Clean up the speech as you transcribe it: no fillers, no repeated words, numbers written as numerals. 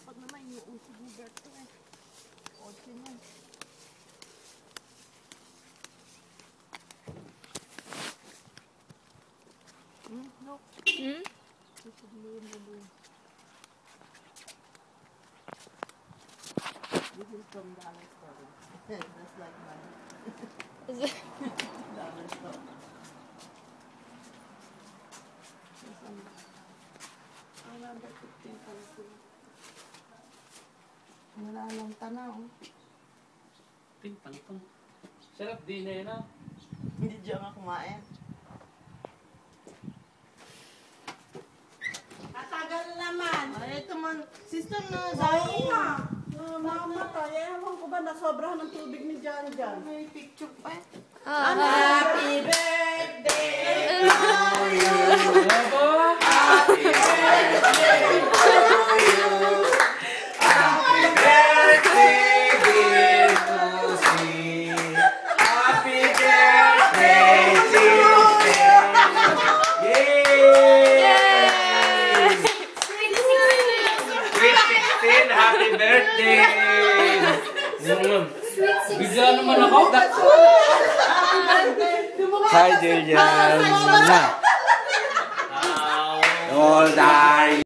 Dapat naman yung sugar to eh. Kotse niyan. Look. This is blue. This is from dollar store. Just like mine. Is it? Dollar store. Another 15 pesos. Wala lang tanaw. Pintang-tang. Sarap din na yun ah. Hindi dyan nga kumain. Matagal naman. Ay, ito man. Sister na. Oo nga. Mamatay. Ewan ko ba nasobrahan ng tubig ni Jan Jan. May picture pa eh. Happy birthday! Happy birthday to you. Happy birthday, dear Lucy. Happy birthday to you. Yay! Sweet 16, happy birthday! Bigla naman ako. Hi, Julian. All die.